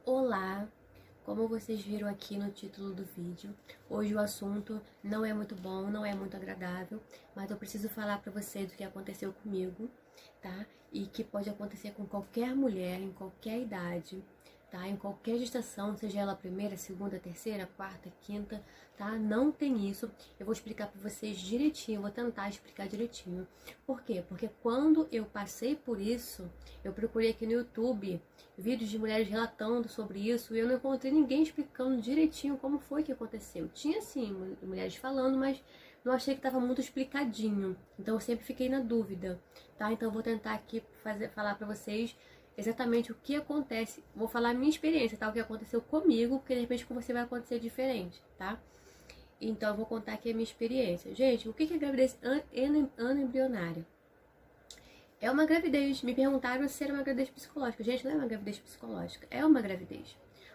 Olá! Como vocês viram aqui no título do vídeo, hoje o assunto não é muito bom, não é muito agradável, mas eu preciso falar para vocês do que aconteceu comigo, tá? E que pode acontecer com qualquer mulher, em qualquer idade, tá? Em qualquer gestação, seja ela a primeira, segunda, terceira, quarta, quinta, tá? Não tem isso. Eu vou explicar para vocês direitinho, vou tentar explicar direitinho. Por quê? Porque quando eu passei por isso, eu procurei aqui no YouTube vídeos de mulheres relatando sobre isso e eu não encontrei ninguém explicando direitinho como foi que aconteceu. Tinha sim mulheres falando, mas não achei que estava muito explicadinho. Então eu sempre fiquei na dúvida, tá? Então eu vou tentar aqui falar para vocês exatamente o que acontece. Vou falar a minha experiência, tá? O que aconteceu comigo, porque de repente com você vai acontecer diferente, tá? Então eu vou contar aqui a minha experiência. Gente, o que é gravidez anembrionária? É uma gravidez. Me perguntaram se era uma gravidez psicológica. Gente, não é uma gravidez psicológica, é uma gravidez.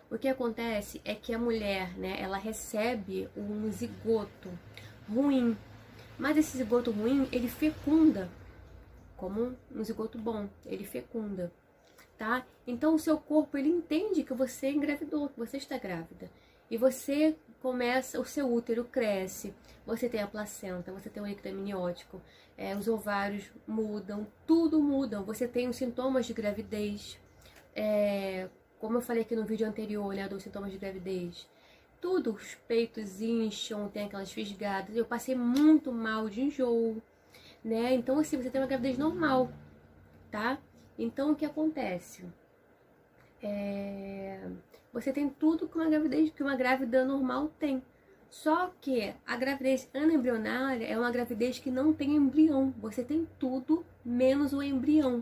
O que acontece é que a mulher, né, ela recebe um zigoto ruim. Mas esse zigoto ruim, ele fecunda como um zigoto bom, ele fecunda, tá? Então o seu corpo, ele entende que você engravidou, que você está grávida. E você começa, o seu útero cresce, você tem a placenta, você tem o líquido amniótico, os ovários mudam, tudo muda. Você tem os sintomas de gravidez, como eu falei aqui no vídeo anterior, né, dos sintomas de gravidez. Tudo, os peitos incham, tem aquelas fisgadas. Eu passei muito mal de enjoo, né? Então, assim, você tem uma gravidez normal, tá? Então, o que acontece? Você tem tudo que uma gravidez, que uma grávida normal tem. Só que a gravidez anembrionária é uma gravidez que não tem embrião. Você tem tudo menos o embrião,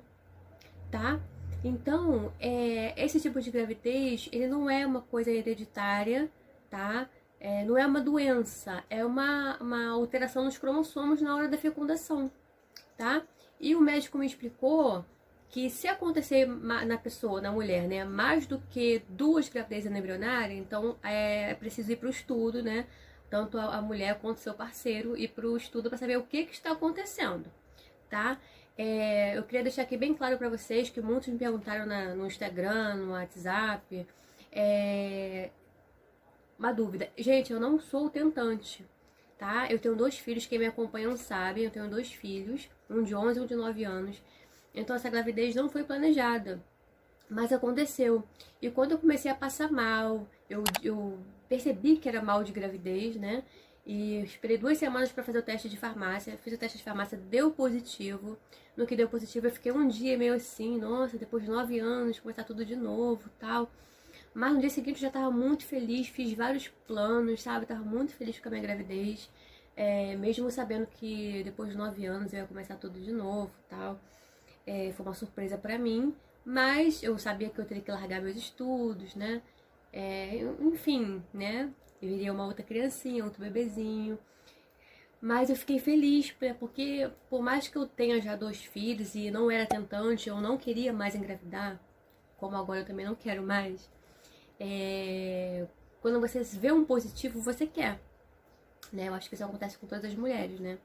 tá? Então, esse tipo de gravidez, ele não é uma coisa hereditária, tá? Não é uma doença, é uma alteração nos cromossomos na hora da fecundação, tá? E o médico me explicou que se acontecer na pessoa, na mulher, né, mais do que 2 gravidezes anembrionárias, então é preciso ir para o estudo, né, tanto a mulher quanto o seu parceiro, ir para o estudo para saber o que está acontecendo, tá? Eu queria deixar aqui bem claro para vocês que muitos me perguntaram no Instagram, no WhatsApp, uma dúvida. Gente, eu não sou tentante, tá? Eu tenho 2 filhos, quem me acompanham sabe, eu tenho 2 filhos, um de 11 e um de 9 anos. Então essa gravidez não foi planejada, mas aconteceu. E quando eu comecei a passar mal, eu percebi que era mal de gravidez, né? E esperei 2 semanas para fazer o teste de farmácia. Fiz o teste de farmácia, deu positivo. No que deu positivo, eu fiquei um dia meio assim, nossa, depois de 9 anos, começar tudo de novo, tal. Mas no dia seguinte eu já tava muito feliz, fiz vários planos, sabe? Tava muito feliz com a minha gravidez. Mesmo sabendo que depois de 9 anos eu ia começar tudo de novo, tal. Foi uma surpresa pra mim, mas eu sabia que eu teria que largar meus estudos, né? Enfim, né? Eu iria uma outra criancinha, outro bebezinho. Mas eu fiquei feliz, porque por mais que eu tenha já 2 filhos e não era tentante, eu não queria mais engravidar, como agora eu também não quero mais. Quando você vê um positivo, você quer, né? Eu acho que isso acontece com todas as mulheres, né?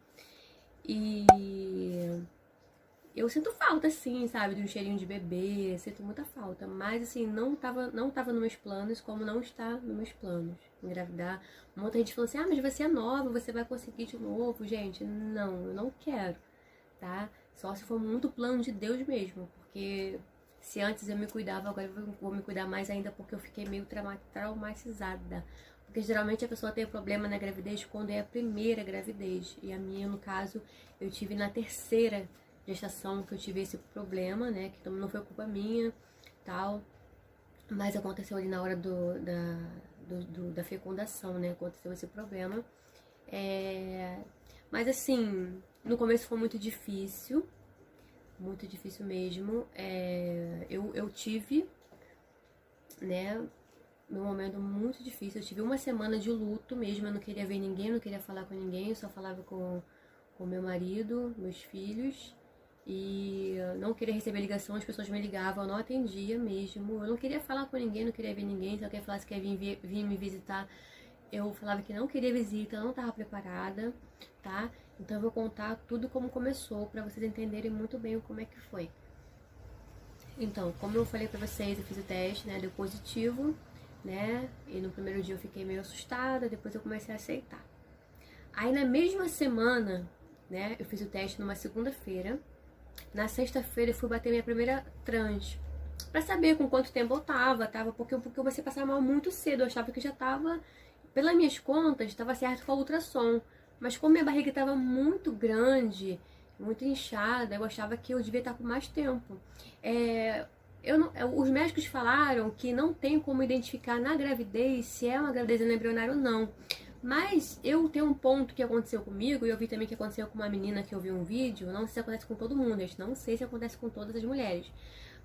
E eu sinto falta, sim, sabe, de um cheirinho de bebê, sinto muita falta. Mas, assim, não tava nos meus planos, como não está nos meus planos engravidar. Muita gente falou assim, mas você é nova, você vai conseguir de novo. Gente, não, eu não quero, tá? Só se for muito plano de Deus mesmo, porque se antes eu me cuidava, agora eu vou me cuidar mais ainda, porque eu fiquei meio traumatizada. Porque geralmente a pessoa tem problema na gravidez quando é a primeira gravidez. E a minha, no caso, eu tive na terceira gestação que eu tive esse problema, né? Que não foi culpa minha, tal. Mas aconteceu ali na hora da fecundação, né? Aconteceu esse problema. Mas assim, no começo foi muito difícil mesmo. Eu tive, né? Num momento muito difícil. Eu tive uma semana de luto mesmo. Eu não queria ver ninguém, não queria falar com ninguém. Eu só falava com meu marido, meus filhos. E eu não queria receber ligação, as pessoas me ligavam, eu não atendia mesmo. Eu não queria falar com ninguém, não queria ver ninguém. Se alguém falasse que ia vir me visitar, eu falava que não queria visita, não estava preparada, tá? Então eu vou contar tudo como começou, pra vocês entenderem muito bem como é que foi. Então, como eu falei pra vocês, eu fiz o teste, né, deu positivo, né, e no primeiro dia eu fiquei meio assustada, depois eu comecei a aceitar. Aí na mesma semana, né, eu fiz o teste numa segunda-feira, na sexta-feira eu fui bater minha primeira trans, pra saber com quanto tempo eu tava, porque eu comecei a passar mal muito cedo, eu achava que já tava, pelas minhas contas, estava certo com a ultrassom, mas como minha barriga estava muito grande, muito inchada, eu achava que eu devia estar com mais tempo. Os médicos falaram que não tem como identificar na gravidez se é uma gravidez embrionária ou não. Mas eu tenho um ponto que aconteceu comigo, e eu vi também que aconteceu com uma menina que eu vi um vídeo, não sei se acontece com todo mundo, gente, não sei se acontece com todas as mulheres.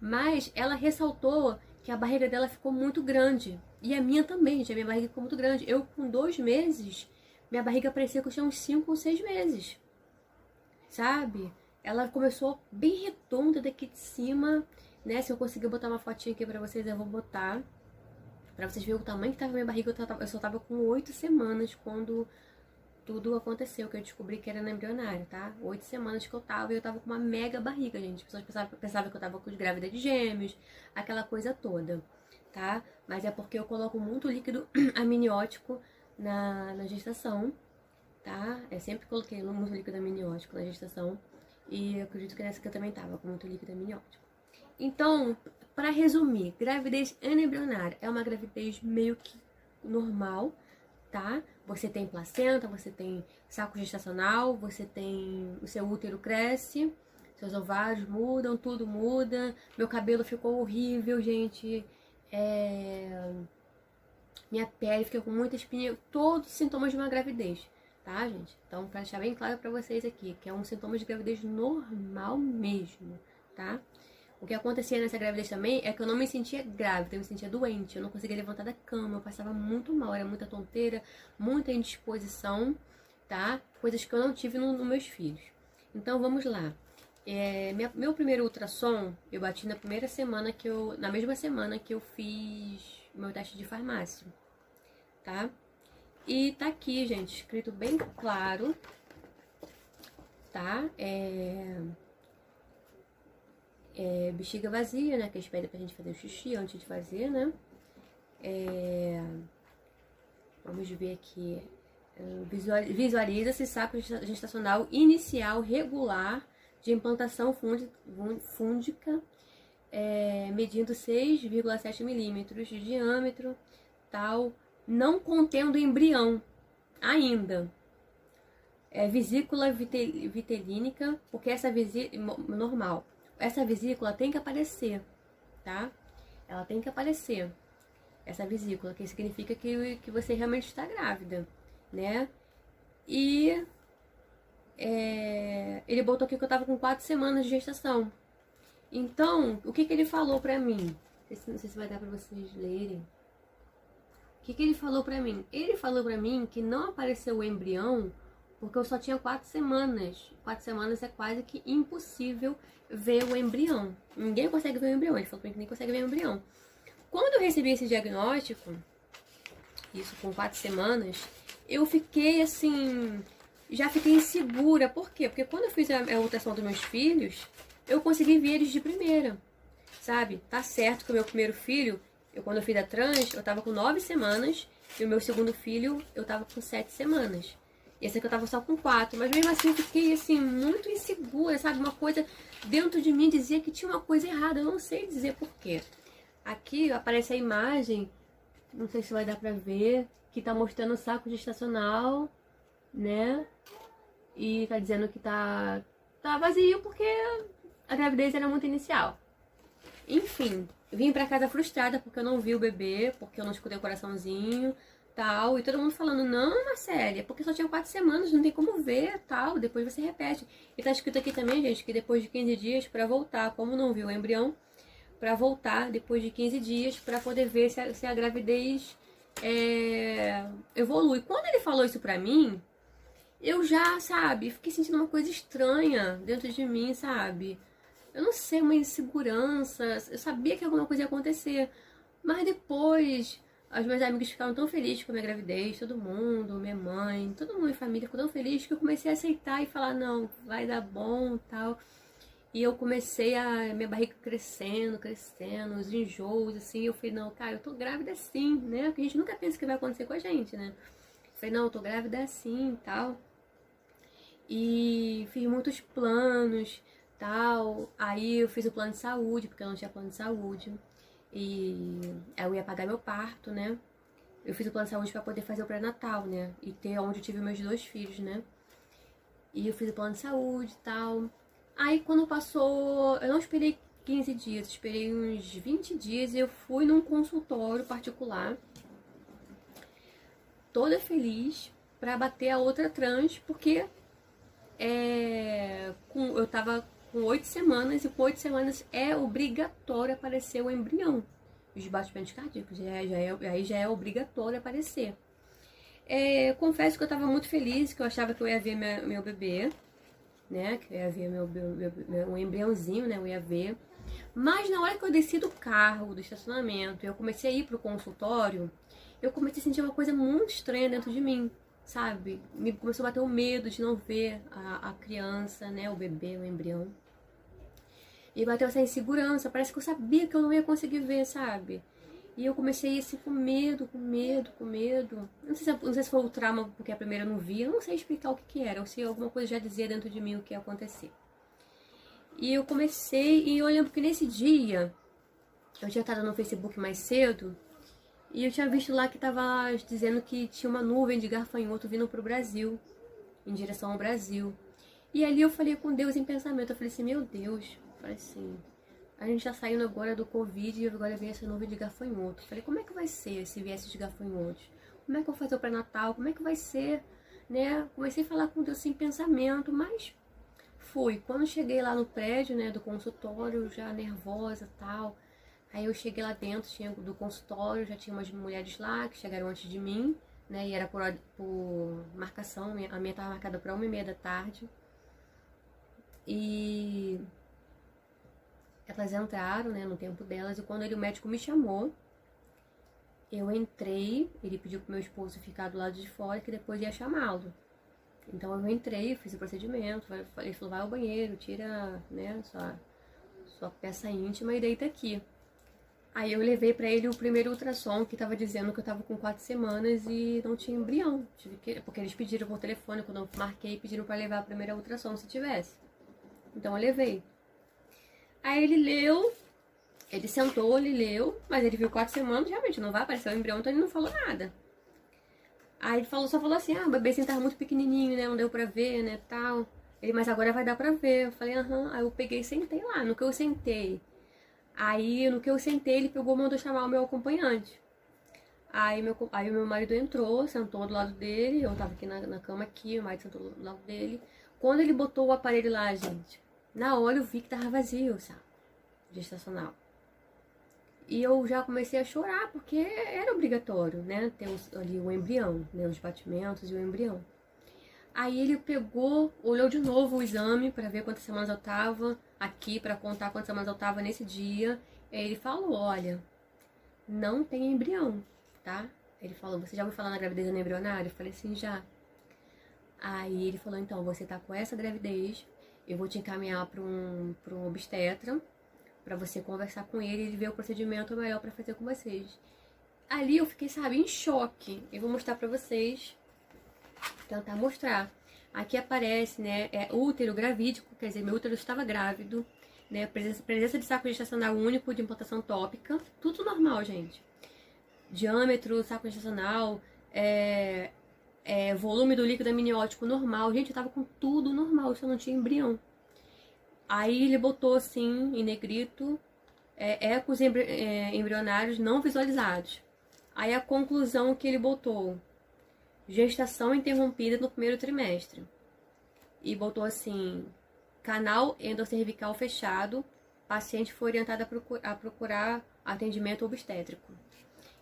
Mas ela ressaltou que a barriga dela ficou muito grande. E a minha também, gente, a minha barriga ficou muito grande. Eu, com 2 meses, minha barriga parecia que eu tinha uns 5 ou 6 meses. Sabe? Ela começou bem redonda daqui de cima, né? Se eu conseguir botar uma fotinha aqui pra vocês, eu vou botar. Pra vocês verem o tamanho que tava minha barriga. Eu só tava com 8 semanas quando tudo aconteceu, que eu descobri que era embrionário, tá? 8 semanas que eu tava, e eu tava com uma mega barriga, gente. As pessoas pensavam que eu tava grávida de gêmeos, aquela coisa toda, tá? Mas é porque eu coloco muito líquido amniótico na gestação, tá? Eu sempre coloquei muito líquido amniótico na gestação, e eu acredito que nessa que eu também tava com muito líquido amniótico. Então, para resumir, gravidez anembrionária é uma gravidez meio que normal, tá? Você tem placenta, você tem saco gestacional, você tem... o seu útero cresce, seus ovários mudam, tudo muda. Meu cabelo ficou horrível, gente. Minha pele fica com muita espinha. Todos os sintomas de uma gravidez, tá, gente? Então, pra deixar bem claro pra vocês aqui, que é um sintoma de gravidez normal mesmo, tá? O que acontecia nessa gravidez também é que eu não me sentia grávida, eu me sentia doente, eu não conseguia levantar da cama, eu passava muito mal, era muita tonteira, muita indisposição, tá? Coisas que eu não tive nos meus filhos. Então vamos lá. Meu primeiro ultrassom, eu bati na primeira semana na mesma semana que eu fiz meu teste de farmácia, tá? E tá aqui, gente, escrito bem claro, tá? Bexiga vazia, né? Que eles pedem pra gente fazer o xixi antes de fazer, né? Vamos ver aqui. Visualiza-se saco gestacional inicial regular de implantação fúndica, medindo 6,7 milímetros de diâmetro, tal, não contendo embrião ainda. Vesícula vitelínica, porque essa vesícula normal. Essa vesícula tem que aparecer, tá? Ela tem que aparecer, essa vesícula, que significa que você realmente está grávida, né? E ele botou aqui que eu tava com 4 semanas de gestação. Então, o que ele falou pra mim? Não sei se vai dar pra vocês lerem. O que ele falou pra mim? Ele falou pra mim que não apareceu o embrião porque eu só tinha 4 semanas. 4 semanas é quase que impossível ver o embrião. Ninguém consegue ver o embrião. Ele falou pra mim que nem consegue ver o embrião. Quando eu recebi esse diagnóstico, isso com 4 semanas, eu fiquei assim, já fiquei insegura. Por quê? Porque quando eu fiz a ultrassom dos meus filhos, eu consegui ver eles de primeira, sabe? Tá certo que o meu primeiro filho, quando eu fiz a trans, eu tava com 9 semanas, e o meu segundo filho, eu tava com 7 semanas. E esse aqui eu tava só com 4, mas mesmo assim eu fiquei assim, muito insegura, sabe? Uma coisa dentro de mim dizia que tinha uma coisa errada, eu não sei dizer por quê. Aqui aparece a imagem, não sei se vai dar pra ver, que tá mostrando o saco gestacional, né? E tá dizendo que tá vazio porque a gravidez era muito inicial. Enfim, vim pra casa frustrada porque eu não vi o bebê, porque eu não escutei o coraçãozinho, tal. E todo mundo falando, não, Marcélia, porque só tinha 4 semanas, não tem como ver, tal. Depois você repete. E tá escrito aqui também, gente, que depois de 15 dias pra voltar, como não viu o embrião, pra voltar depois de 15 dias pra poder ver se a gravidez evolui. Quando ele falou isso pra mim, eu já, sabe, fiquei sentindo uma coisa estranha dentro de mim, sabe? Eu não sei, uma insegurança. Eu sabia que alguma coisa ia acontecer. Mas depois, os meus amigos ficaram tão felizes com a minha gravidez, todo mundo, minha mãe, todo mundo em família ficou tão feliz que eu comecei a aceitar e falar, não, vai dar bom e tal. E eu comecei minha barriga crescendo, os enjoos, assim. Eu falei, não, cara, eu tô grávida sim, né? Porque a gente nunca pensa que vai acontecer com a gente, né? Eu falei, não, eu tô grávida sim e tal. E fiz muitos planos, tal. Aí eu fiz o plano de saúde, porque eu não tinha plano de saúde. E aí eu ia pagar meu parto, né? Eu fiz o plano de saúde pra poder fazer o pré-natal, né? E ter onde eu tive meus 2 filhos, né? E eu fiz o plano de saúde e tal. Aí quando passou, eu não esperei 15 dias, esperei uns 20 dias e eu fui num consultório particular, toda feliz, pra bater a outra trans, porque eu tava com 8 semanas e com 8 semanas é obrigatório aparecer o embrião. Os batimentos cardíacos, aí já é obrigatório aparecer. Confesso que eu tava muito feliz, que eu achava que eu ia ver meu bebê, né? Que eu ia ver um embriãozinho, né? Eu ia ver. Mas na hora que eu desci do carro, do estacionamento, eu comecei a ir pro consultório, eu comecei a sentir uma coisa muito estranha dentro de mim, sabe? Me começou a bater o medo de não ver a criança, né? O bebê, o embrião. E bateu essa insegurança, parece que eu sabia que eu não ia conseguir ver, sabe? E eu comecei assim com medo, com medo, com medo. Não sei se foi o trauma porque a primeira eu não via, eu não sei explicar o que era, ou se alguma coisa já dizia dentro de mim o que ia acontecer. E eu comecei, e eu lembro que nesse dia, eu tinha estado no Facebook mais cedo, e eu tinha visto lá que tava dizendo que tinha uma nuvem de gafanhoto vindo pro Brasil, em direção ao Brasil. E ali eu falei com Deus em pensamento, eu falei assim, meu Deus, eu falei assim, a gente tá saindo agora do Covid e agora vem essa nuvem de gafanhoto. Eu falei, como é que vai ser se viesse de gafanhotos? Como é que eu vou fazer o pré-natal? Como é que vai ser? Né? Comecei a falar com Deus em pensamento, mas fui. Quando cheguei lá no prédio, né, do consultório, já nervosa e tal. Aí eu cheguei lá dentro, do consultório, já tinha umas mulheres lá que chegaram antes de mim, né, e era por marcação, a minha tava marcada para 1h30 da tarde. E elas entraram, né, no tempo delas, e quando o médico me chamou, eu entrei, ele pediu pro meu esposo ficar do lado de fora, que depois ia chamá-lo. Então eu entrei, fiz o procedimento, ele falou, vai ao banheiro, tira, né, sua peça íntima e deita aqui. Aí eu levei pra ele o primeiro ultrassom, que tava dizendo que eu tava com 4 semanas e não tinha embrião. Porque eles pediram por telefone, quando eu marquei, pediram pra levar a primeira ultrassom se tivesse. Então eu levei. Aí ele leu, ele sentou, ele leu, mas ele viu 4 semanas, realmente não vai aparecer o embrião, então ele não falou nada. Aí ele só falou assim, o bebezinho tava muito pequenininho, né, não deu pra ver, né, tal. Ele, mas agora vai dar pra ver. Eu falei, aham. Aí eu peguei e sentei lá. No que eu sentei, ele pegou e mandou chamar o meu acompanhante. Aí o meu marido entrou, sentou do lado dele, eu tava aqui na cama aqui, o marido sentou do lado dele. Quando ele botou o aparelho lá, gente, na hora eu vi que tava vazio o saco gestacional. E eu já comecei a chorar, porque era obrigatório, né, ter ali o embrião, né, os batimentos e o embrião. Aí ele pegou, olhou de novo o exame para ver quantas semanas eu tava aqui, para contar quantas semanas eu tava nesse dia. Aí ele falou, olha, não tem embrião, tá? Ele falou, você já ouviu falar na gravidez anembrionária? Eu falei assim, já. Aí ele falou, então, você tá com essa gravidez, eu vou te encaminhar para um obstetra, para você conversar com ele e ver o procedimento melhor para fazer com vocês. Ali eu fiquei, sabe, em choque. Eu vou mostrar para vocês, tentar mostrar. Aqui aparece, né, útero gravídico, quer dizer, meu útero estava grávido, né, presença de saco gestacional único de implantação tópica, tudo normal, gente. Diâmetro, saco gestacional, volume do líquido amniótico normal. Gente, eu tava com tudo normal, só não tinha embrião. Aí ele botou assim, em negrito, ecos embrionários não visualizados. Aí a conclusão que ele botou, gestação interrompida no primeiro trimestre. E botou assim, canal endocervical fechado, paciente foi orientada a procurar atendimento obstétrico.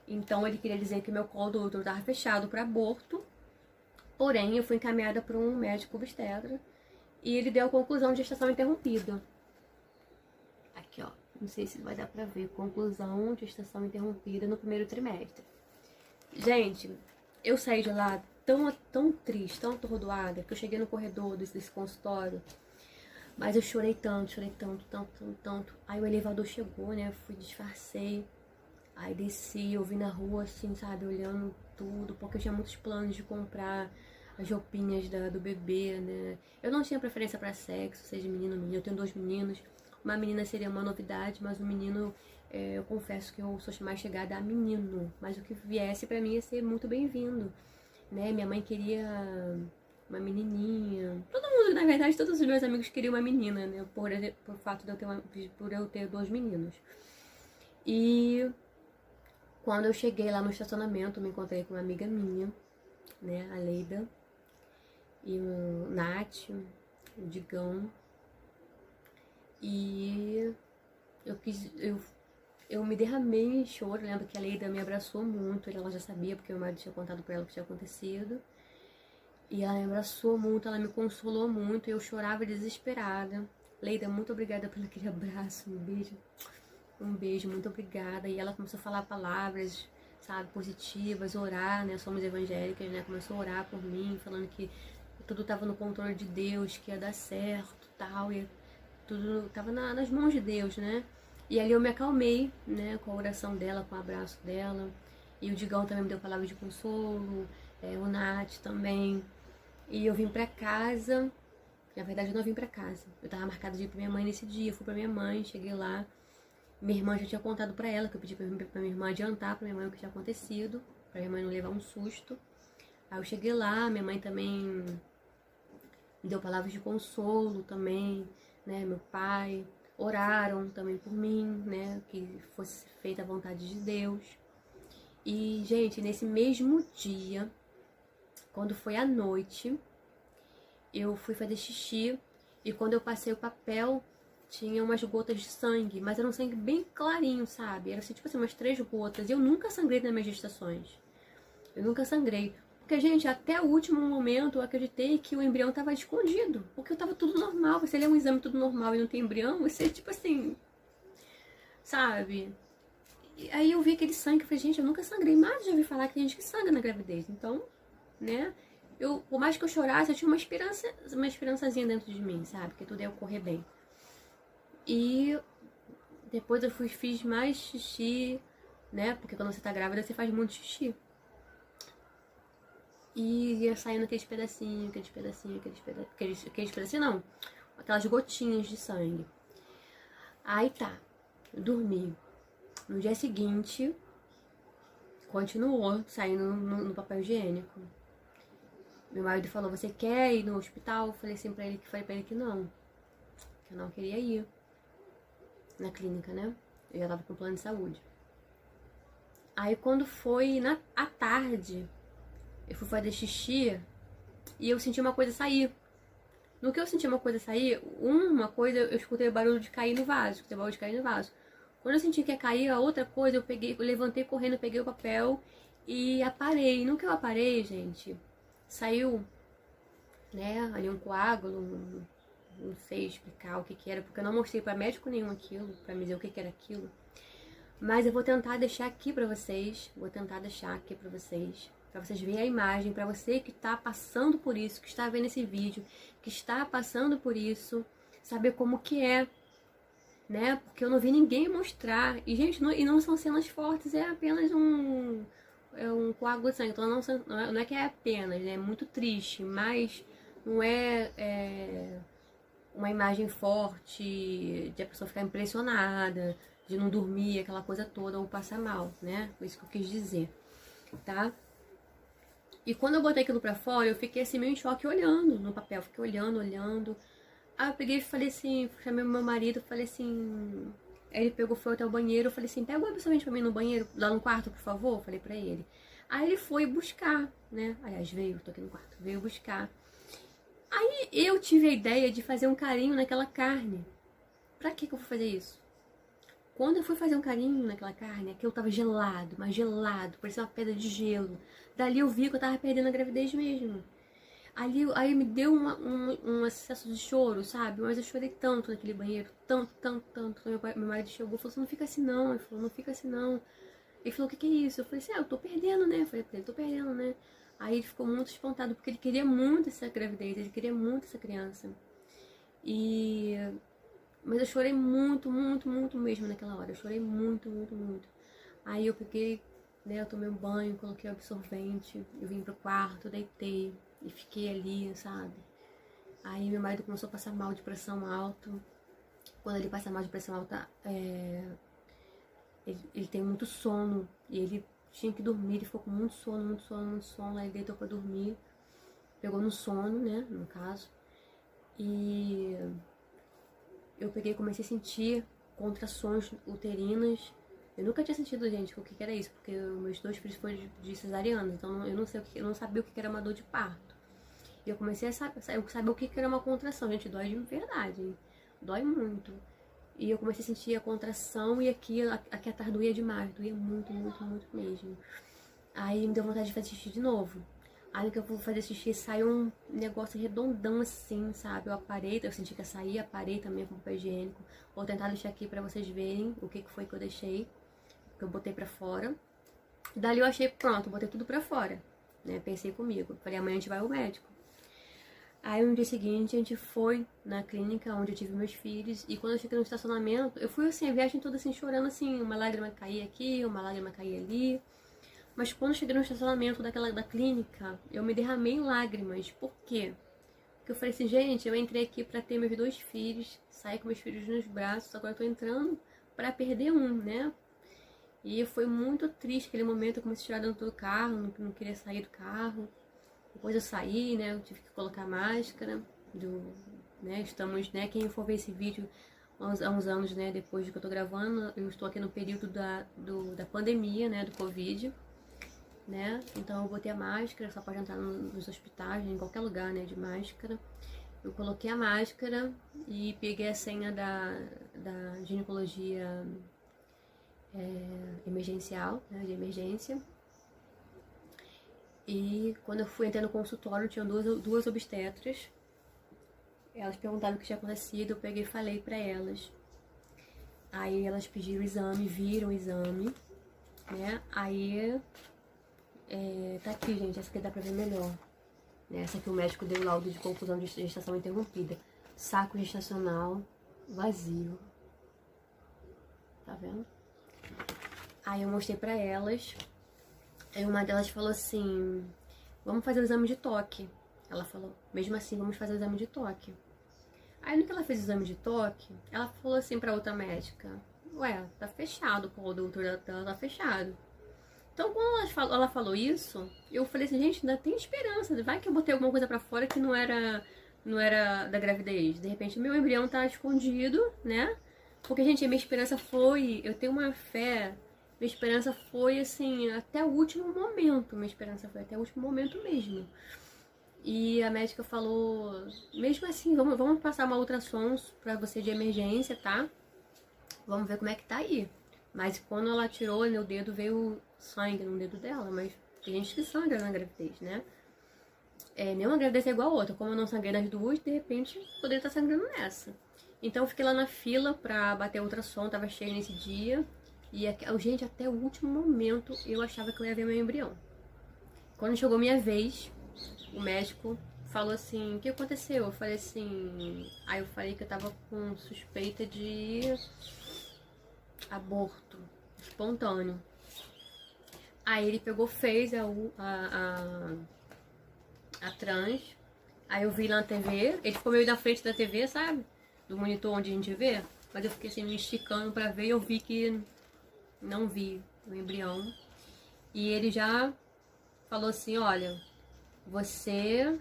Então ele queria dizer que meu colo do útero estava fechado para aborto, porém eu fui encaminhada para um médico obstetra e ele deu a conclusão de gestação interrompida. Aqui, ó, não sei se vai dar para ver, conclusão de gestação interrompida no primeiro trimestre. Gente, eu saí de lá tão triste, tão atordoada, que eu cheguei no corredor desse consultório. Mas eu chorei tanto, tanto. Aí o elevador chegou, né? Eu fui, disfarcei. Aí desci, eu vi na rua, assim, sabe? Olhando tudo, porque eu tinha muitos planos de comprar as roupinhas do bebê, né? Eu não tinha preferência pra sexo, seja menino ou menina. Eu tenho 2 meninos. Uma menina seria uma novidade, mas o menino, eu confesso que eu sou mais chegada a menino. Mas o que viesse pra mim ia ser muito bem-vindo, né? Minha mãe queria uma menininha. Todo mundo, na verdade, todos os meus amigos queriam uma menina, né? Por fato de eu ter por eu ter 2 meninos. E quando eu cheguei lá no estacionamento, me encontrei com uma amiga minha, né? A Leida. E o Nath, o Digão. E eu me derramei em choro. Eu lembro que a Leida me abraçou muito. Ela já sabia, porque o marido tinha contado pra ela o que tinha acontecido. E ela me abraçou muito, ela me consolou muito. E eu chorava desesperada. Leida, muito obrigada pelo aquele abraço. Um beijo. Um beijo, muito obrigada. E ela começou a falar palavras, sabe, positivas, orar, né? Somos evangélicas, né? Começou a orar por mim, falando que tudo estava no controle de Deus, que ia dar certo, tal. E tudo estava nas mãos de Deus, né? E ali eu me acalmei, né? Com a oração dela, com o abraço dela. E o Digão também me deu palavras de consolo, o Nath também. E eu vim pra casa. Na verdade, eu não vim pra casa. Eu tava marcada de ir pra minha mãe nesse dia. Eu fui pra minha mãe, cheguei lá. Minha irmã já tinha contado pra ela, que eu pedi pra minha irmã adiantar pra minha mãe o que tinha acontecido, pra minha mãe não levar um susto. Aí eu cheguei lá, minha mãe também me deu palavras de consolo também, né? Meu pai, oraram também por mim, né? Que fosse feita a vontade de Deus. E, gente, nesse mesmo dia, quando foi à noite, eu fui fazer xixi e quando eu passei o papel, tinha umas gotas de sangue, mas era um sangue bem clarinho, sabe? Era assim, tipo assim, umas 3 gotas. E eu nunca sangrei nas minhas gestações. Eu nunca sangrei. Porque, gente, até o último momento eu acreditei que o embrião tava escondido. Porque eu tava tudo normal. Você lê um exame tudo normal e não tem embrião, você, tipo assim, sabe? E aí eu vi aquele sangue e falei, gente, eu nunca sangrei. Mas já ouvi falar que tem gente que sangra na gravidez. Então, né? Por mais que eu chorasse, eu tinha uma esperançazinha dentro de mim, sabe? Que tudo ia ocorrer bem. E depois eu fiz mais xixi, né? Porque quando você tá grávida, você faz muito xixi. E ia saindo aqueles pedacinhos, aqueles pedacinhos não, aquelas gotinhas de sangue. Aí tá, eu dormi. No dia seguinte, continuou saindo no papel higiênico. Meu marido falou, você quer ir no hospital? Eu falei assim pra ele que não. Que eu não queria ir na clínica, né? Eu já tava com plano de saúde. Aí quando foi à tarde, eu fui fazer xixi e eu senti uma coisa sair. No que eu senti uma coisa sair, eu escutei o barulho de cair no vaso. Quando eu senti que ia cair a outra coisa, eu levantei correndo, peguei o papel e aparei. No que eu aparei, gente, saiu, né, ali um coágulo, não sei explicar o que era, porque eu não mostrei pra médico nenhum aquilo, pra me dizer o que era aquilo. Mas eu vou tentar deixar aqui pra vocês, pra vocês verem a imagem, pra você que tá passando por isso, que está vendo esse vídeo, que está passando por isso, saber como que é, né? Porque eu não vi ninguém mostrar. E, gente, não são cenas fortes, é apenas um coágulo de sangue. Então não é que é apenas, né? É muito triste, mas não é uma imagem forte de a pessoa ficar impressionada, de não dormir, aquela coisa toda, ou passar mal, né? Foi isso que eu quis dizer, tá? E quando eu botei aquilo pra fora, eu fiquei assim meio em choque olhando no papel, fiquei olhando. Aí eu peguei e falei assim, chamei meu marido, falei assim, aí ele foi até o banheiro, eu falei assim, pega o absorvente pra mim no banheiro, lá no quarto, por favor, falei pra ele. Aí ele foi buscar, né? Aliás, tô aqui no quarto, veio buscar. Aí eu tive a ideia de fazer um carinho naquela carne. Pra que eu fui fazer isso? Quando eu fui fazer um carinho naquela carne, aquilo tava gelado, mas gelado, parecia uma pedra de gelo. Dali eu vi que eu tava perdendo a gravidez mesmo. Aí me deu um acesso de choro, sabe? Mas eu chorei tanto naquele banheiro, tanto. Meu marido chegou e falou assim, não fica assim não. Ele falou, não fica assim não. Ele falou, o que é isso? Eu falei assim, eu tô perdendo, né? Eu falei pra ele, tô perdendo, né? Aí ele ficou muito espantado, porque ele queria muito essa gravidez, ele queria muito essa criança. Mas eu chorei muito, muito, muito mesmo naquela hora. Eu chorei muito, muito, muito. Aí eu peguei, né, eu tomei um banho, coloquei o absorvente, eu vim pro quarto, deitei e fiquei ali, sabe? Aí meu marido começou a passar mal de pressão alta. Quando ele passa mal de pressão alta, ele tem muito sono. E ele tinha que dormir, ele ficou com muito sono, muito sono, muito sono. Aí ele deitou pra dormir. Pegou no sono, né, no caso. E eu peguei e comecei a sentir contrações uterinas. Eu nunca tinha sentido, gente, o que era isso, porque meus 2 filhos foram de cesariana, então eu não sei eu não sabia o que era uma dor de parto. E eu comecei a saber o que era uma contração, gente, dói de verdade, hein? Dói muito. E eu comecei a sentir a contração e aqui atrás doía demais, doía muito, muito, muito mesmo. Aí me deu vontade de fazer xixi de novo. Aí que eu vou fazer xixi, saiu um negócio redondão assim, sabe? Eu aparei, eu senti que ia sair, aparei também com papel higiênico. Vou tentar deixar aqui pra vocês verem o que foi que eu deixei, que eu botei pra fora. Dali eu achei pronto, botei tudo pra fora, né? Pensei comigo, falei, amanhã a gente vai ao médico. Aí no dia seguinte a gente foi na clínica onde eu tive meus filhos. E quando eu cheguei no estacionamento, eu fui assim, a viagem toda assim, chorando assim, uma lágrima caía aqui, uma lágrima caía ali. Mas quando eu cheguei no estacionamento da clínica, eu me derramei em lágrimas. Por quê? Porque eu falei assim, gente, eu entrei aqui pra ter meus 2 filhos, sair com meus filhos nos braços, agora eu tô entrando pra perder um, né? E foi muito triste aquele momento, eu comecei a chorar dentro do carro, não queria sair do carro. Depois eu saí, né, eu tive que colocar máscara, né, estamos, né, quem for ver esse vídeo há uns anos, né, depois do que eu tô gravando, eu estou aqui no período da pandemia, né, do Covid, né, então eu botei a máscara, só pode entrar nos hospitais, né, em qualquer lugar, né, de máscara. Eu coloquei a máscara e peguei a senha da ginecologia emergencial, né, de emergência. E quando eu fui entrar no consultório, tinham duas obstetras. Elas perguntaram o que tinha acontecido, eu peguei e falei pra elas. Aí elas pediram o exame, viram o exame, né? Aí, tá aqui, gente, essa aqui dá pra ver melhor. Né? Essa aqui o médico deu laudo de confusão de gestação interrompida. Saco gestacional vazio. Tá vendo? Aí eu mostrei pra elas. Aí uma delas falou assim, vamos fazer o exame de toque. Ela falou, mesmo assim, vamos fazer o exame de toque. Aí no que ela fez o exame de toque, ela falou assim pra outra médica, ué, tá fechado, o doutor dela tá fechado. Então quando ela falou isso, eu falei assim, gente, ainda tem esperança, vai que eu botei alguma coisa pra fora que não era da gravidez. De repente meu embrião tá escondido, né? Porque, gente, a minha esperança foi, eu tenho uma fé. Minha esperança foi, assim, até o último momento. Minha esperança foi até o último momento mesmo. E a médica falou, mesmo assim, vamos passar uma ultrassom pra você de emergência, tá? Vamos ver como é que tá aí. Mas quando ela tirou, no dedo veio sangue no dedo dela. Mas tem gente que sangra na gravidez, né? Nenhuma gravidez é igual a outra. Como eu não sangrei nas duas, de repente, poderia estar sangrando nessa. Então eu fiquei lá na fila pra bater ultrassom, tava cheio nesse dia. E, gente, até o último momento eu achava que eu ia ver meu embrião. Quando chegou minha vez, o médico falou assim, o que aconteceu? Eu falei assim... Aí eu falei que eu tava com suspeita de aborto espontâneo. Aí ele pegou, fez a trans. Aí eu vi lá na TV, ele ficou meio na frente da TV, sabe? Do monitor onde a gente vê. Mas eu fiquei assim, me esticando pra ver e eu vi que... Não vi o embrião. E ele já falou assim, olha, você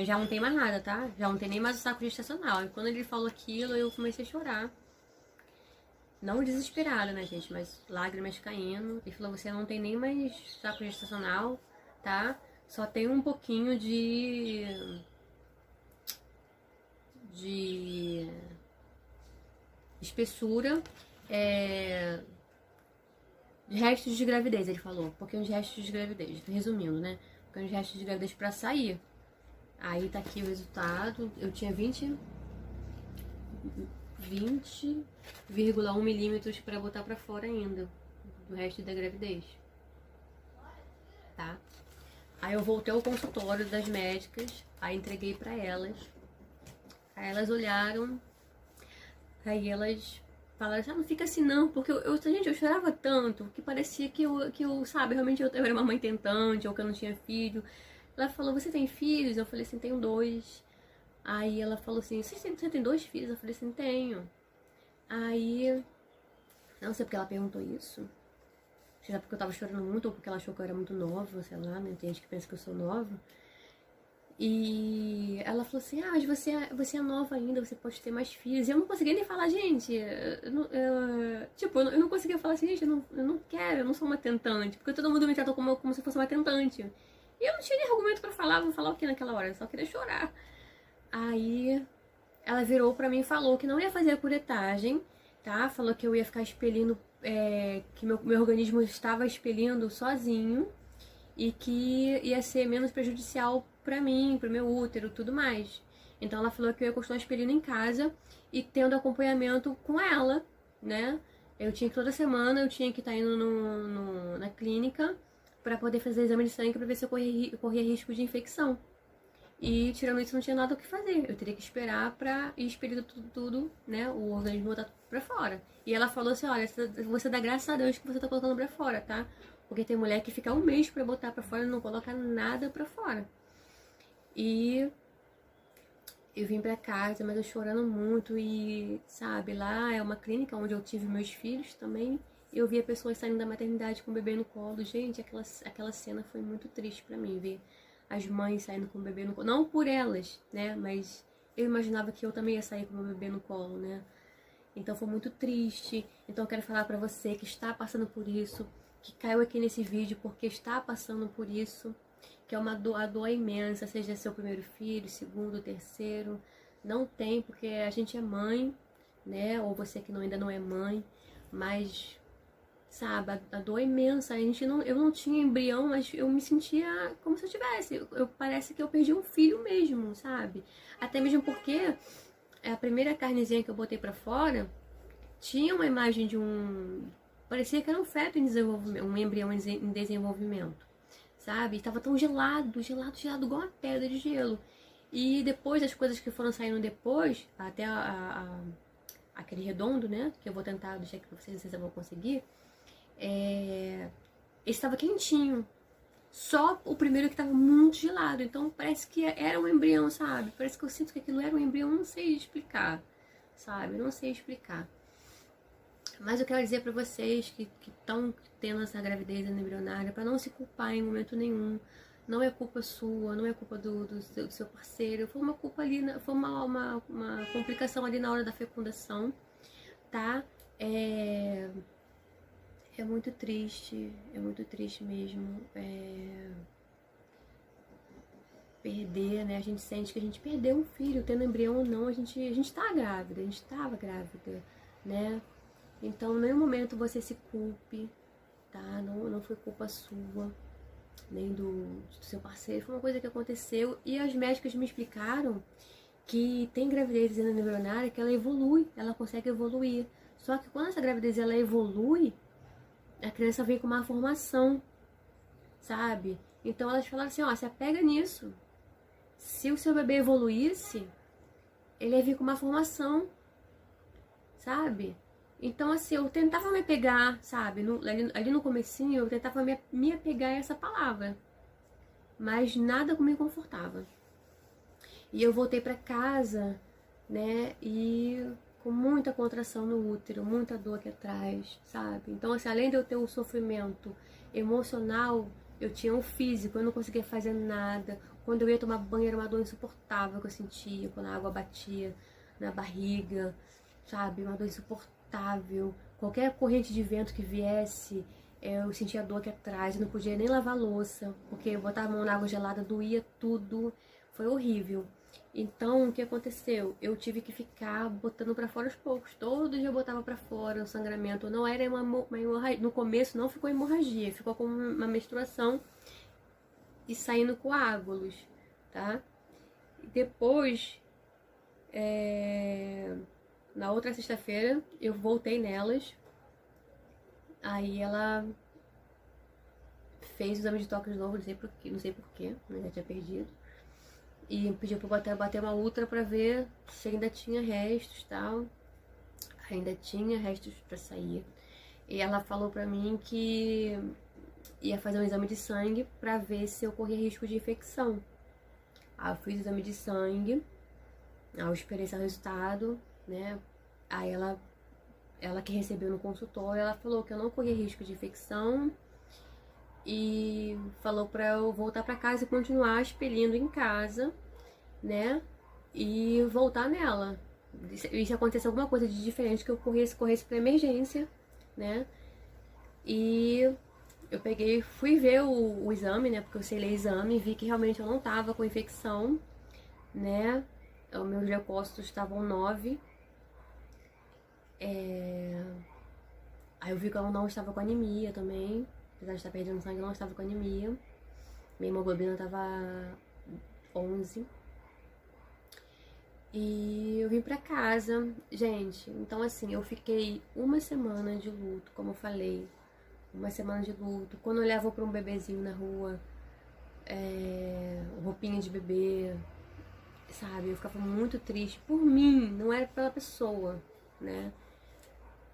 já não tem mais nada, tá? Já não tem nem mais o saco gestacional. E quando ele falou aquilo, eu comecei a chorar. Não desesperada, né, gente? Mas lágrimas caindo. Ele falou, você não tem nem mais saco gestacional, tá? Só tem um pouquinho de espessura, de restos de gravidez, ele falou. Um pouquinho de restos de gravidez, resumindo, né? Um pouquinho de restos de gravidez pra sair. Aí tá aqui o resultado. Eu tinha 20,1 milímetros pra botar pra fora ainda, do resto da gravidez. Tá? Aí eu voltei ao consultório das médicas, aí entreguei pra elas. Aí elas olharam, aí elas falaram assim, não fica assim não, porque gente, eu chorava tanto que parecia que eu sabe, realmente eu era uma mãe tentante, ou que eu não tinha filho. Ela falou, você tem filhos? Eu falei assim, tenho 2. Aí ela falou assim, você tem 2 filhos? Eu falei assim, tenho. Aí, não sei porque ela perguntou isso. Sei lá porque eu tava chorando muito, ou porque ela achou que eu era muito nova, sei lá, né? Tem gente que pensa que eu sou nova. E ela falou assim, mas você é nova ainda, você pode ter mais filhos. E eu não conseguia nem falar, gente, eu não conseguia falar assim, gente, eu não quero, eu não sou uma tentante. Porque todo mundo me tratou como se fosse uma tentante. E eu não tinha nem argumento pra falar, vou falar o que naquela hora, eu só queria chorar. Aí ela virou pra mim e falou que não ia fazer a curetagem, tá? Falou que eu ia ficar expelindo, que meu organismo estava expelindo sozinho e que ia ser menos prejudicial pra mim, pro meu útero, tudo mais. Então ela falou que eu ia continuar expelindo em casa e tendo acompanhamento com ela, né? Eu tinha que toda semana eu tinha que estar indo na clínica pra poder fazer exame de sangue pra ver se eu corria risco de infecção. E tirando isso, não tinha nada o que fazer. Eu teria que esperar pra ir expelindo tudo, né? O organismo botar tudo pra fora. E ela falou assim: olha, você dá graças a Deus que você tá colocando pra fora, tá? Porque tem mulher que fica um mês pra botar pra fora e não coloca nada pra fora. E eu vim pra casa, mas eu chorando muito. E, sabe, lá é uma clínica onde eu tive meus filhos também. Eu via pessoas saindo da maternidade com o bebê no colo. Gente, aquela cena foi muito triste pra mim, ver as mães saindo com o bebê no colo. Não por elas, né? Mas eu imaginava que eu também ia sair com o meu bebê no colo, né? Então foi muito triste. Então eu quero falar pra você que está passando por isso, que caiu aqui nesse vídeo porque está passando por isso, que é a dor é imensa, seja seu primeiro filho, segundo, terceiro. Não tem, porque a gente é mãe, né? Ou você que ainda não é mãe, mas sabe, a dor é imensa. Eu não tinha embrião, mas eu me sentia como se eu tivesse. Parece que eu perdi um filho mesmo, sabe? Até mesmo porque a primeira carnezinha que eu botei pra fora tinha uma imagem de um. Parecia que era um feto em desenvolvimento, um embrião em desenvolvimento, sabe? E tava tão gelado, gelado, gelado, igual uma pedra de gelo. E depois, as coisas que foram saindo depois, até aquele redondo, né? Que eu vou tentar deixar aqui pra vocês, não sei se eu vou conseguir. Ele estava quentinho. Só o primeiro que estava muito gelado. Então parece que era um embrião, sabe? Parece que eu sinto que aquilo era um embrião, não sei explicar, sabe? Não sei explicar. Mas eu quero dizer para vocês que estão tendo essa gravidez embrionária, para não se culpar em momento nenhum. Não é culpa sua, não é culpa do seu parceiro. Foi uma culpa ali, foi uma complicação ali na hora da fecundação, tá? É muito triste mesmo. Perder, né? A gente sente que a gente perdeu um filho, tendo embrião ou não, a gente tá grávida, a gente tava grávida, né? Então, em nenhum momento você se culpe, tá? Não foi culpa sua, nem do seu parceiro, foi uma coisa que aconteceu. E as médicas me explicaram que tem gravidez embrionária que ela evolui, ela consegue evoluir. Só que quando essa gravidez ela evolui, a criança vem com uma formação, sabe? Então elas falaram assim, ó, se apega nisso. Se o seu bebê evoluísse, ele ia vir com uma formação, sabe? Então, assim, eu tentava me apegar, sabe? Ali no comecinho, eu tentava me apegar a essa palavra. Mas nada me confortava. E eu voltei pra casa, né? E com muita contração no útero, muita dor aqui atrás, sabe? Então, assim, além de eu ter um sofrimento emocional, eu tinha um físico, eu não conseguia fazer nada. Quando eu ia tomar banho, era uma dor insuportável que eu sentia, quando a água batia na barriga, sabe? Uma dor insuportável. Qualquer corrente de vento que viesse, eu sentia dor aqui atrás, eu não podia nem lavar a louça, porque eu botava a mão na água gelada, doía tudo, foi horrível. Então, o que aconteceu? Eu tive que ficar botando pra fora aos poucos. Todo dia eu botava pra fora o sangramento. Não era uma hemorragia. No começo não ficou hemorragia, ficou como uma menstruação e saindo coágulos, tá? Depois, na outra sexta-feira, eu voltei nelas. Aí ela fez o exame de toque de novo, não sei porquê, mas já tinha perdido. e pediu pra eu bater uma ultra pra ver se ainda tinha restos e tal. Ainda tinha restos pra sair. E ela falou pra mim que ia fazer um exame de sangue pra ver se eu corria risco de infecção. Aí eu fiz o exame de sangue, aí eu esperei esse resultado, né? Aí ela que recebeu no consultório, ela falou que eu não corria risco de infecção e falou pra eu voltar pra casa e continuar expelindo em casa, né? E voltar nela. E se acontecesse alguma coisa de diferente que eu corresse pra emergência, né? E eu peguei, fui ver o exame, né? Porque eu selei o exame e vi que realmente eu não tava com infecção, né? Os meus leucócitos estavam 9. Aí eu vi que eu não estava com anemia também. Apesar de estar perdendo sangue, eu não estava com anemia. Minha hemoglobina estava 11. E eu vim pra casa, gente. Então, assim, eu fiquei uma semana de luto, como eu falei. Uma semana de luto. Quando eu olhava pra um bebezinho na rua, roupinha de bebê, sabe? Eu ficava muito triste por mim, não era pela pessoa, né?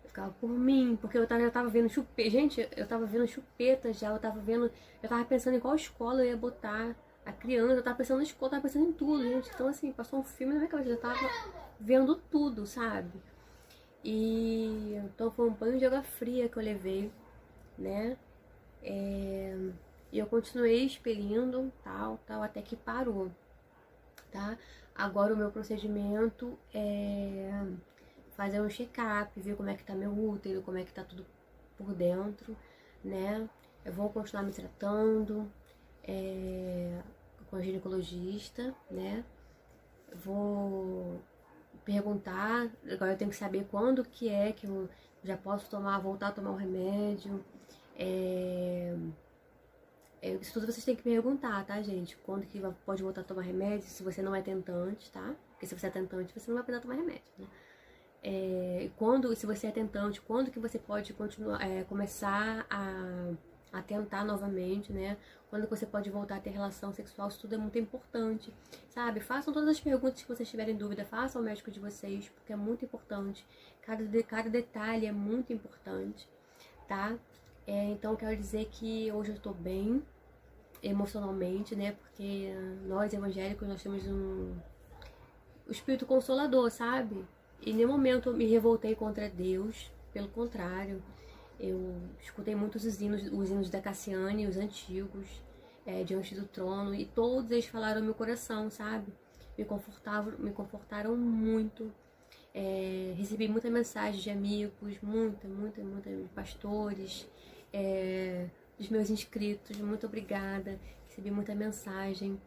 Eu ficava por mim, porque já tava vendo chupeta. Gente, eu tava vendo chupeta já, eu tava pensando em qual escola eu ia botar a criança, eu tava pensando na escola, eu tava pensando em tudo, gente. Então, assim, passou um filme na minha cabeça, eu já tava vendo tudo, sabe? E então foi um banho de água fria que eu levei, né? E eu continuei expelindo, tal, até que parou, tá? Agora o meu procedimento é fazer um check-up, ver como é que tá meu útero, como é que tá tudo por dentro, né? Eu vou continuar me tratando com a ginecologista, né? Vou perguntar, agora eu tenho que saber quando que é que eu já posso voltar a tomar o remédio. Isso tudo vocês têm que perguntar, tá, gente? Quando que pode voltar a tomar remédio, se você não é tentante, tá? Porque se você é tentante, você não vai precisar tomar remédio, né? Se você é tentante, quando que você pode continuar, começar a tentar novamente, né? Quando que você pode voltar a ter relação sexual, isso tudo é muito importante, sabe? Façam todas as perguntas que vocês tiverem dúvida, façam ao médico de vocês, porque é muito importante. Cada detalhe é muito importante, tá? Então eu quero dizer que hoje eu tô bem emocionalmente, né? Porque nós evangélicos, nós temos o espírito consolador, sabe? Em nenhum momento eu me revoltei contra Deus, pelo contrário, eu escutei muitos os hinos da Cassiane, os antigos, diante do trono, e todos eles falaram ao meu coração, sabe? Me confortaram muito. Recebi muita mensagem de amigos, muita, pastores, dos meus inscritos, muito obrigada. Recebi muita mensagem.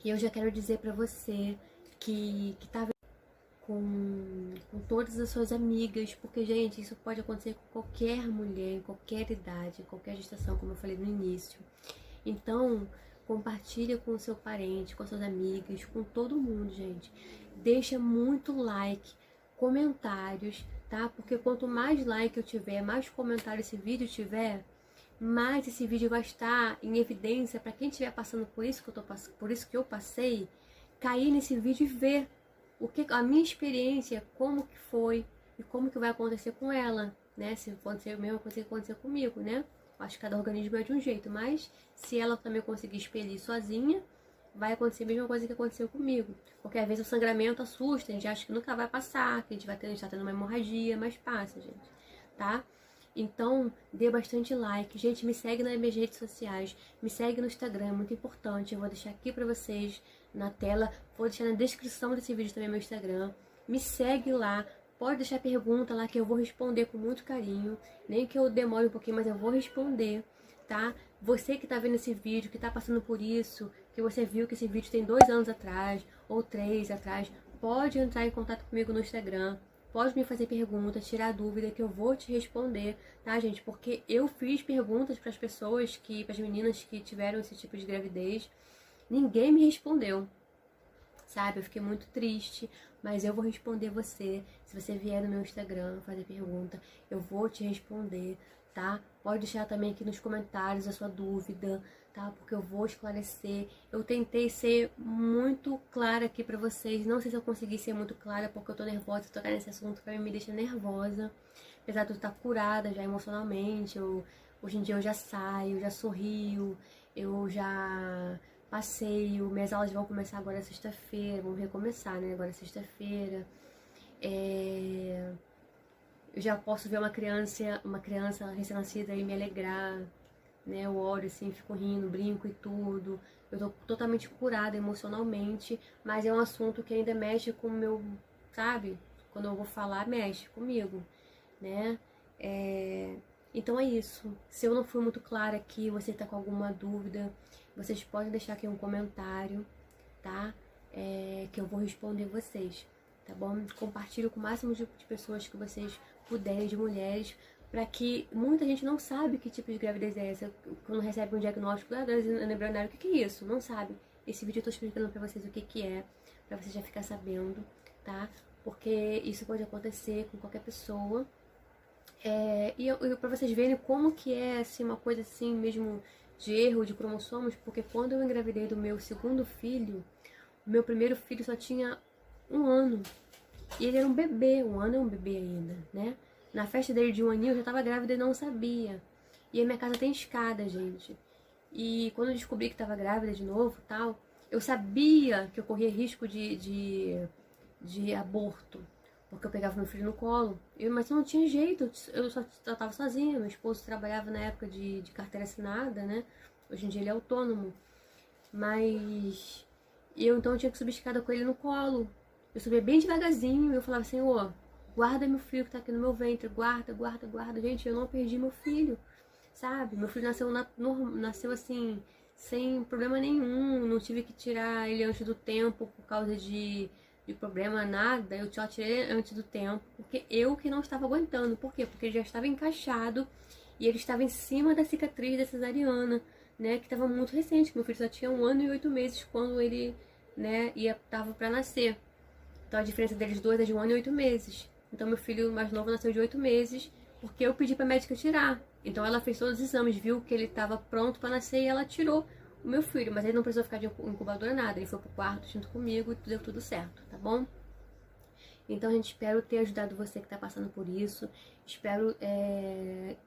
E eu já quero dizer pra você que tá com todas as suas amigas, porque, gente, isso pode acontecer com qualquer mulher, em qualquer idade, em qualquer gestação, como eu falei no início. Então, compartilha com o seu parente, com suas amigas, com todo mundo, gente. Deixa muito like, comentários, tá? Porque quanto mais like eu tiver, mais comentário esse vídeo tiver, mais esse vídeo vai estar em evidência para quem estiver passando por isso que eu passei, cair nesse vídeo e ver a minha experiência, como que foi e como que vai acontecer com ela, né? Se acontecer a mesma coisa que aconteceu comigo, né? Acho que cada organismo é de um jeito, mas se ela também conseguir expelir sozinha, vai acontecer a mesma coisa que aconteceu comigo. Porque às vezes o sangramento assusta, a gente acha que nunca vai passar, que a gente tá tendo uma hemorragia, mas passa, gente, tá? Então, dê bastante like. Gente, me segue nas minhas redes sociais, me segue no Instagram, é muito importante. Eu vou deixar aqui pra vocês na tela, vou deixar na descrição desse vídeo também meu Instagram. Me segue lá, pode deixar pergunta lá que eu vou responder com muito carinho. Nem que eu demore um pouquinho, mas eu vou responder, tá? Você que tá vendo esse vídeo, que tá passando por isso, que você viu que esse vídeo tem 2 anos atrás, ou 3 atrás, pode entrar em contato comigo no Instagram. Pode me fazer perguntas, tirar dúvida que eu vou te responder, tá, gente? Porque eu fiz perguntas para as pessoas, para as meninas que tiveram esse tipo de gravidez. Ninguém me respondeu, sabe? Eu fiquei muito triste, mas eu vou responder você. Se você vier no meu Instagram fazer pergunta, eu vou te responder, tá? Pode deixar também aqui nos comentários a sua dúvida, tá? Porque eu vou esclarecer. Eu tentei ser muito clara aqui pra vocês. Não sei se eu consegui ser muito clara, porque eu tô nervosa. Tocar nesse assunto pra mim me deixa nervosa. Apesar de eu estar curada já emocionalmente. Hoje em dia eu já saio, já sorrio, eu já passeio. Minhas aulas vão começar agora sexta-feira. Vão recomeçar, né? Agora sexta-feira. Eu já posso ver uma criança recém-nascida e me alegrar, né? Eu olho assim, fico rindo, brinco e tudo. Eu tô totalmente curada emocionalmente, mas é um assunto que ainda mexe com o meu, sabe? Quando eu vou falar, mexe comigo, né? Então é isso. Se eu não fui muito clara aqui, você tá com alguma dúvida, vocês podem deixar aqui um comentário, tá? Que eu vou responder vocês, tá bom? Compartilhe com o máximo de pessoas que vocês puderem, de mulheres, para que muita gente não sabe que tipo de gravidez é essa. Quando recebe um diagnóstico da gravidez embrionária, o que é isso? Não sabe. Esse vídeo eu tô explicando pra vocês o que é, pra você já ficar sabendo, tá? Porque isso pode acontecer com qualquer pessoa. E pra vocês verem como que é assim, uma coisa assim mesmo de erro de cromossomos, porque quando eu engravidei do meu segundo filho, o meu primeiro filho só tinha 1 ano. E ele era um bebê, 1 ano é um bebê ainda, né? Na festa dele de 1 aninho eu já tava grávida e não sabia. E a minha casa tem escada, gente. E quando eu descobri que tava grávida de novo tal, eu sabia que eu corria risco de aborto. Porque eu pegava meu filho no colo. Mas não tinha jeito, eu só tava sozinha. Meu esposo trabalhava na época de carteira assinada, né? Hoje em dia ele é autônomo. Mas então eu tinha que subir escada com ele no colo. Eu subia bem devagarzinho e eu falava, Senhor, guarda meu filho que tá aqui no meu ventre, guarda, guarda, guarda. Gente, eu não perdi meu filho, sabe? Meu filho nasceu assim, sem problema nenhum, não tive que tirar ele antes do tempo por causa de problema, nada. Eu só tirei antes do tempo, porque eu que não estava aguentando. Por quê? Porque ele já estava encaixado e ele estava em cima da cicatriz da cesariana, né? Que estava muito recente, meu filho só tinha 1 ano e 8 meses quando ele, né, tava pra nascer. Então a diferença deles dois é de 1 ano e 8 meses. Então meu filho mais novo nasceu de 8 meses, porque eu pedi pra médica tirar. Então ela fez todos os exames, viu que ele estava pronto para nascer e ela tirou o meu filho. Mas ele não precisou ficar de incubadora nada, ele foi pro quarto junto comigo e deu tudo certo, tá bom? Então, gente, espero ter ajudado você que tá passando por isso. Espero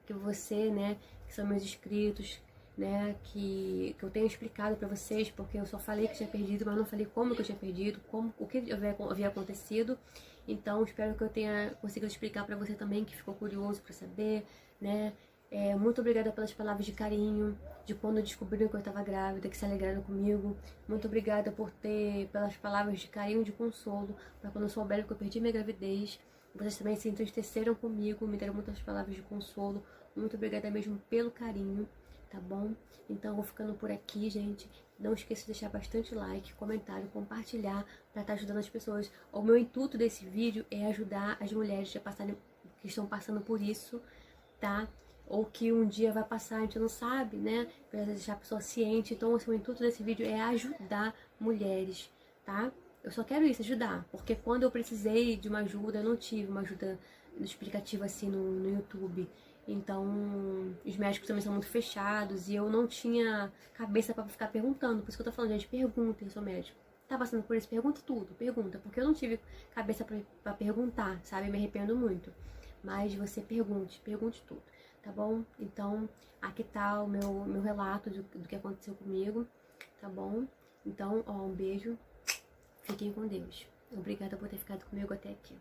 que você, né, que são meus inscritos, né, que eu tenha explicado pra vocês, porque eu só falei que tinha perdido, mas não falei como que eu tinha perdido, o que havia acontecido. Então, espero que eu tenha conseguido explicar pra você também, que ficou curioso pra saber, né. Muito obrigada pelas palavras de carinho, de quando descobriram que eu estava grávida, que se alegraram comigo. Muito obrigada pelas palavras de carinho, de consolo, para quando souberam que eu perdi minha gravidez. Vocês também se entristeceram comigo, me deram muitas palavras de consolo. Muito obrigada mesmo pelo carinho, tá bom? Então eu vou ficando por aqui, gente. Não esqueça de deixar bastante like, comentário, compartilhar, para estar ajudando as pessoas. O meu intuito desse vídeo é ajudar as mulheres que estão passando por isso, tá? Ou que um dia vai passar, a gente não sabe, né? Pra deixar a pessoa ciente. Então, o intuito desse vídeo é ajudar mulheres, tá? Eu só quero isso, ajudar. Porque quando eu precisei de uma ajuda, eu não tive uma ajuda explicativa assim no YouTube. Então, os médicos também são muito fechados e eu não tinha cabeça pra ficar perguntando. Por isso que eu tô falando, gente, perguntem, eu sou médico. Tá passando por isso? Pergunta tudo, pergunta. Porque eu não tive cabeça pra perguntar, sabe? Me arrependo muito. Mas você pergunte tudo. Tá bom? Então, aqui tá o meu relato do que aconteceu comigo, tá bom? Então, ó, um beijo. Fiquem com Deus. Obrigada por ter ficado comigo até aqui.